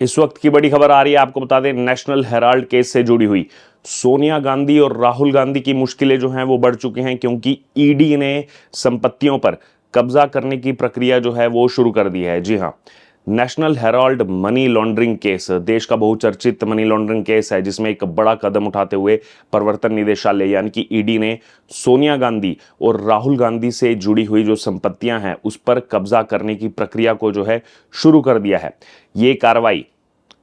इस वक्त की बड़ी खबर आ रही है, आपको बता दें नेशनल हेराल्ड केस से जुड़ी हुई। सोनिया गांधी और राहुल गांधी की मुश्किलें जो हैं वो बढ़ चुकी हैं, क्योंकि ईडी ने संपत्तियों पर कब्जा करने की प्रक्रिया जो है वो शुरू कर दी है। जी हां, national Herald money laundering case देश का बहुचर्चित मनी लॉन्ड्रिंग केस है, जिसमें एक बड़ा कदम उठाते हुए प्रवर्तन निदेशालय यानी कि ईडी ने सोनिया गांधी और राहुल गांधी से जुड़ी हुई जो संपत्तियां हैं उस पर कब्जा करने की प्रक्रिया को जो है शुरू कर दिया है। ये कार्रवाई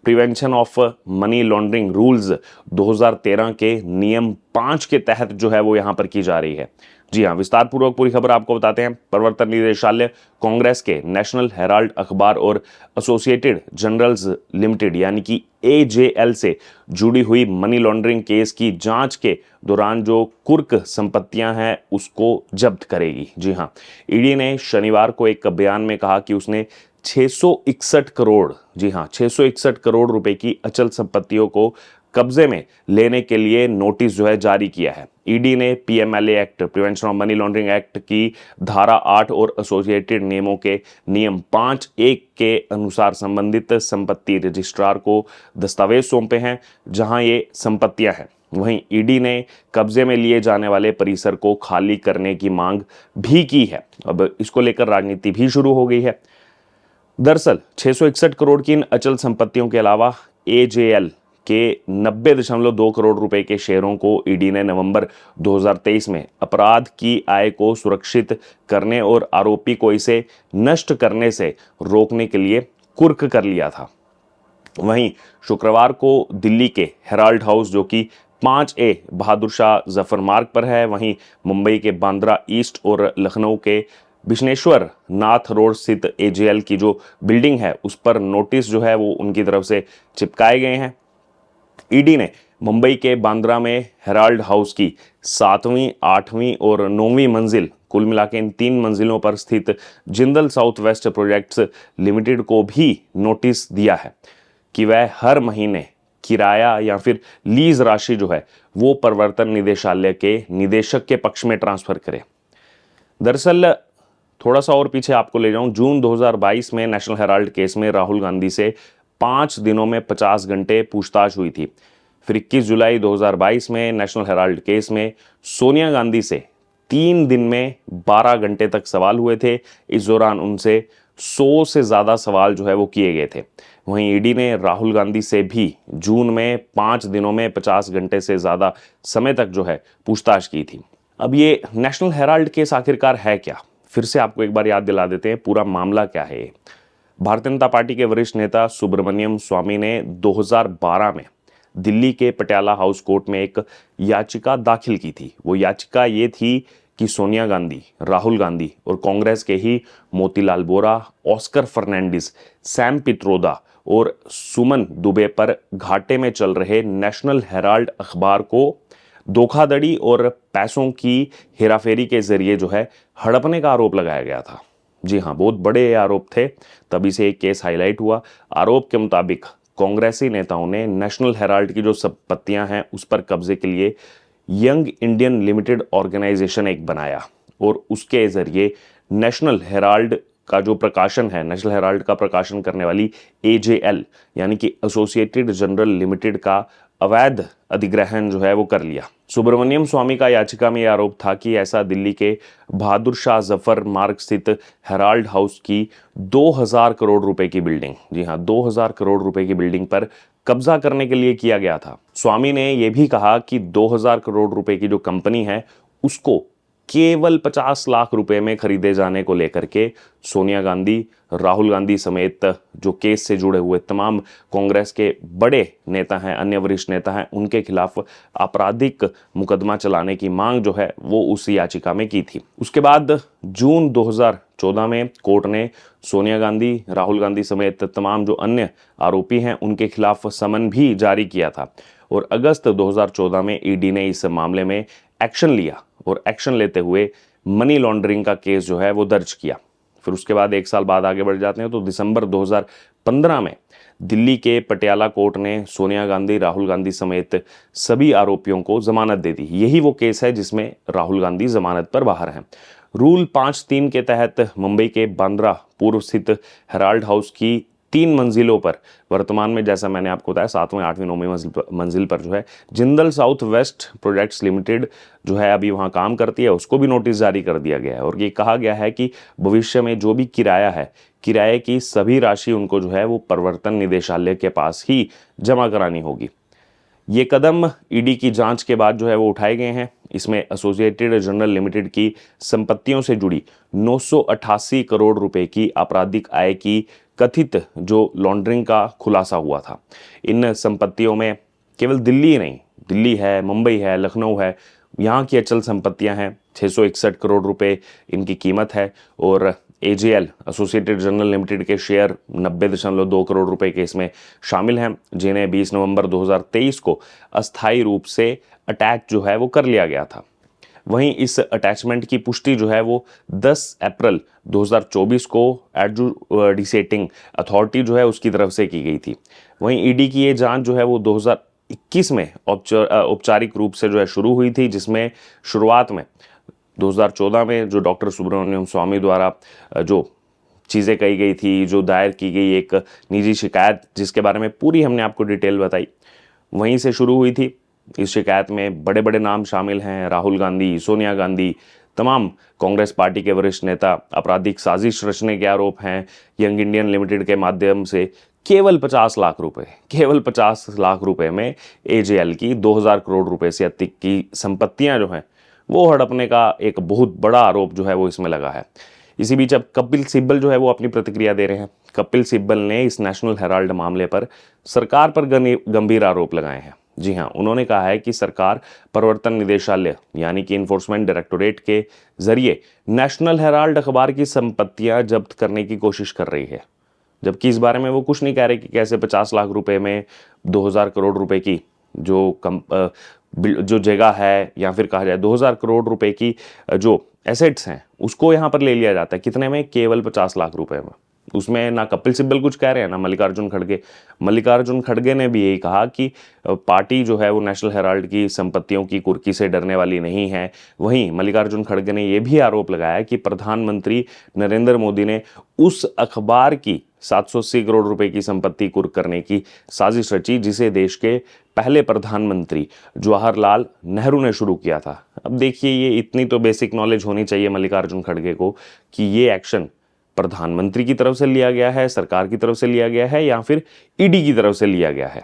prevention of money laundering rules 2013 के नियम 5 के तहत जो है वो यहां पर की जा रही है। जी हां, विस्तार पूर्वक पूरी खबर आपको बताते हैं। प्रवर्तन निदेशालय कांग्रेस के नेशनल हेराल्ड अखबार और एसोसिएटेड जर्नल्स लिमिटेड यानी कि एजेएल से जुड़ी हुई मनी लॉन्ड्रिंग केस की जांच के दौरान जो कुर्क संपत्तियां हैं उसको जब्त करेगी। जी हां, ईडी ने शनिवार को एक बयान में कहा कि उसने 661 करोड़, जी हां 661 करोड़ रुपए की अचल संपत्तियों को कब्जे में लेने के लिए नोटिस जो है जारी किया है। ईडी ने PMLA act, prevention of money laundering act की धारा 8 और एसोसिएटेड नियमों के नियम 5(1) के अनुसार संबंधित संपत्ति रजिस्ट्रार को दस्तावेज सौंपे हैं जहां ये संपत्तियां हैं। वहीं ईडी ने कब्जे में लिए जाने वाले परिसर को खाली करने की मांग भी की है। अब इसको लेकर राजनीति भी शुरू हो गई है। दरअसल 661 करोड़ की इन अचल संपत्तियों के अलावा एजेएल के 90.2 करोड़ रुपए के शेयरों को ईडी ने नवंबर 2023 में अपराध की आय को सुरक्षित करने और आरोपी को इसे नष्ट करने से रोकने के लिए कुर्क कर लिया था। वहीं शुक्रवार को दिल्ली के हेराल्ड हाउस, जो कि 5A बहादुर शाह जफर मार्ग पर है, वहीं मुंबई के बांद्रा ईस्ट और लखनऊ के बिश्नेश्वर नाथ रोड स्थित एजेएल की जो बिल्डिंग है उस पर नोटिस जो है वो उनकी तरफ से चिपकाए गए हैं। ईडी ने मुंबई के बांद्रा में हेराल्ड हाउस की 7वीं, 8वीं और 9वीं मंजिल, कुल मिला के इन 3 मंजिलों पर स्थित Jindal south west projects limited को भी नोटिस दिया है कि वह हर महीने किराया या फिर लीज राशि जो है वो प्रवर्तन निदेशालय के निदेशक के पक्ष में ट्रांसफर करे। दरअसल थोड़ा सा और पीछे आपको ले जाऊं, जून 2022 में नेशनल हेराल्ड केस में राहुल गांधी से 5 दिनों में 50 घंटे पूछताछ हुई थी। फिर 21 जुलाई 2022 में नेशनल हेराल्ड केस में सोनिया गांधी से 3 दिन में 12 घंटे तक सवाल हुए थे। इस दौरान उनसे 100 से ज़्यादा सवाल जो है वो किए गए थे। वहीं ईडी ने राहुल गांधी से भी जून में 5 दिनों में 50 घंटे से ज़्यादा समय तक जो है पूछताछ की थी। अब ये नेशनल हेराल्ड केस आखिरकार है क्या, फिर से आपको एक बार याद दिला देते हैं पूरा मामला क्या है। भारतीय जनता पार्टी के वरिष्ठ नेता सुब्रमण्यम स्वामी ने 2012 में दिल्ली के पटियाला हाउस कोर्ट में एक याचिका दाखिल की थी। वो याचिका ये थी कि सोनिया गांधी, राहुल गांधी और कांग्रेस के ही मोतीलाल वोरा, ऑस्कर फर्नांडिस, सैम पित्रोदा और सुमन दुबे पर घाटे में चल रहे नेशनल हेराल्ड अखबार को धोखाधड़ी और पैसों की हेराफेरी के जरिए जो है हड़पने का आरोप लगाया गया था। जी हां, बहुत बड़े आरोप थे, तभी से एक केस हाईलाइट हुआ। आरोप के मुताबिक कांग्रेसी नेताओं ने नेशनल हेराल्ड की जो संपत्तियां हैं उस पर कब्जे के लिए यंग इंडियन लिमिटेड ऑर्गेनाइजेशन एक बनाया और उसके जरिए नेशनल हेराल्ड का जो प्रकाशन है, नेशनल हेराल्ड का प्रकाशन करने वाली एजेएल यानी कि एसोसिएटेड जर्नल लिमिटेड का अवैध अधिग्रहण जो है वो कर लिया। सुब्रमण्यम स्वामी का याचिका में यह आरोप था कि ऐसा दिल्ली के बहादुर शाह जफर मार्ग स्थित हेराल्ड हाउस की 2000 करोड़ रुपए की बिल्डिंग, जी हां 2000 करोड़ रुपए की बिल्डिंग पर कब्जा करने के लिए किया गया था। स्वामी ने यह भी कहा कि 2000 करोड़ रुपए की जो कंपनी है उसको केवल 50 लाख रुपए में खरीदे जाने को लेकर के सोनिया गांधी, राहुल गांधी समेत जो केस से जुड़े हुए तमाम कांग्रेस के बड़े नेता हैं, अन्य वरिष्ठ नेता हैं, उनके खिलाफ आपराधिक मुकदमा चलाने की मांग जो है वो उस याचिका में की थी। उसके बाद जून 2014 में कोर्ट ने सोनिया गांधी, राहुल गांधी समेत तमाम जो अन्य आरोपी हैं उनके खिलाफ समन भी जारी किया था और अगस्त 2014 में ईडी ने इस मामले में एक्शन लिया और एक्शन लेते हुए मनी लॉन्ड्रिंग का केस जो है वो दर्ज किया। फिर उसके बाद 1 साल बाद आगे बढ़ जाते हैं तो दिसंबर 2015 में दिल्ली के पटियाला कोर्ट ने सोनिया गांधी, राहुल गांधी समेत सभी आरोपियों को जमानत दे दी। यही वो केस है जिसमें राहुल गांधी जमानत पर बाहर हैं। रूल 5(3) के तहत मुंबई के बांद्रा पूर्व स्थित हेराल्ड हाउस की 3 मंजिलों पर, वर्तमान में जैसा मैंने आपको बताया 7वें 8वीं 9वीं मंजिल पर जो है Jindal south west projects limited जो है अभी वहाँ काम करती है, उसको भी नोटिस जारी कर दिया गया है। और ये कहा गया है कि भविष्य में जो भी किराया है, किराए की सभी राशि उनको जो है वो प्रवर्तन निदेशालय के पास ही जमा करानी होगी। ये कदम ईडी की जांच के बाद जो है वो उठाए गए हैं। इसमें एसोसिएटेड जर्नल लिमिटेड की संपत्तियों से जुड़ी 988 करोड़ रुपए की आपराधिक आय की कथित जो लॉन्ड्रिंग का खुलासा हुआ था। इन संपत्तियों में केवल दिल्ली ही नहीं, दिल्ली है, मुंबई है, लखनऊ है, यहाँ की अचल संपत्तियां हैं। 661 करोड़ रुपए इनकी कीमत है। और एजेएल एसोसिएटेड जर्नल लिमिटेड के शेयर 90.2 करोड़ रुपए के इसमें शामिल हैं, जिन्हें 20 नवंबर 2023 को अस्थायी रूप से अटैच जो है वो कर लिया गया था। वहीं इस अटैचमेंट की पुष्टि जो है वो 10 अप्रैल 2024 को एडजुडिकेटिंग अथॉरिटी जो है उसकी तरफ से की गई थी। वहीं ईडी की ये जांच जो है वो 2021 में औपचारिक रूप से जो है शुरू हुई थी, जिसमें शुरुआत में 2014 में जो डॉक्टर सुब्रमण्यम स्वामी द्वारा जो चीज़ें कही गई थी, जो दायर की गई एक निजी शिकायत जिसके बारे में पूरी हमने आपको डिटेल बताई, वहीं से शुरू हुई थी। इस शिकायत में बड़े बड़े नाम शामिल हैं, राहुल गांधी, सोनिया गांधी, तमाम कांग्रेस पार्टी के वरिष्ठ नेता। आपराधिक साजिश रचने के आरोप हैं। यंग इंडियन लिमिटेड के माध्यम से केवल 50 लाख रुपए में एजेएल की 2000 करोड़ रुपए से अधिक की संपत्तियां जो हैं वो हड़पने का एक बहुत बड़ा आरोप जो है वो इसमें लगा है। इसी बीच अब कपिल सिब्बल जो है वो अपनी प्रतिक्रिया दे रहे हैं। कपिल सिब्बल ने इस नेशनल हेराल्ड मामले पर सरकार पर गंभीर आरोप लगाए हैं। जी हाँ, उन्होंने कहा है कि सरकार प्रवर्तन निदेशालय यानी कि इन्फोर्समेंट डायरेक्टोरेट के जरिए नेशनल हेराल्ड अखबार की संपत्तियां जब्त करने की कोशिश कर रही है, जबकि इस बारे में वो कुछ नहीं कह रहे कि कैसे 50 लाख रुपए में 2000 करोड़ रुपए की जो जगह है, या फिर कहा जाए 2000 करोड़ रुपए की जो एसेट्स हैं उसको यहाँ पर ले लिया जाता है। कितने में? केवल 50 लाख रुपए में। उसमें ना कपिल सिब्बल कुछ कह रहे हैं, ना मल्लिकार्जुन खड़गे। मल्लिकार्जुन खड़गे ने भी यही कहा कि पार्टी जो है वो नेशनल हेराल्ड की संपत्तियों की कुर्की से डरने वाली नहीं है। वहीं मल्लिकार्जुन खड़गे ने यह भी आरोप लगाया कि प्रधानमंत्री नरेंद्र मोदी ने उस अखबार की 780 करोड़ रुपए की संपत्ति कुर्क करने की साजिश रची, जिसे देश के पहले प्रधानमंत्री जवाहरलाल नेहरू ने शुरू किया था। अब देखिए, ये इतनी तो बेसिक नॉलेज होनी चाहिए मल्लिकार्जुन खड़गे को कि ये एक्शन प्रधानमंत्री की तरफ से लिया गया है, सरकार की तरफ से लिया गया है, या फिर ईडी की तरफ से लिया गया है।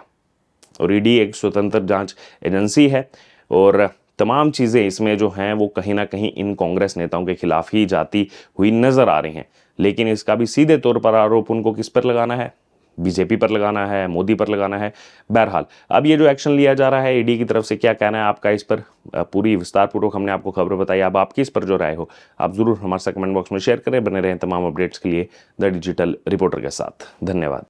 और ईडी एक स्वतंत्र जांच एजेंसी है और तमाम चीज़ें इसमें जो हैं वो कहीं ना कहीं इन कांग्रेस नेताओं के खिलाफ ही जाती हुई नजर आ रही हैं। लेकिन इसका भी सीधे तौर पर आरोप उनको किस पर लगाना है? बीजेपी पर लगाना है, मोदी पर लगाना है। बहरहाल अब ये जो एक्शन लिया जा रहा है ईडी की तरफ से, क्या कहना है आपका इस पर? पूरी विस्तार पूर्वक हमने आपको खबर बताई। अब आपकी इस पर जो राय हो आप जरूर हमारे साथ कमेंट बॉक्स में शेयर करें। बने रहें तमाम अपडेट्स के लिए द डिजिटल रिपोर्टर के साथ। धन्यवाद।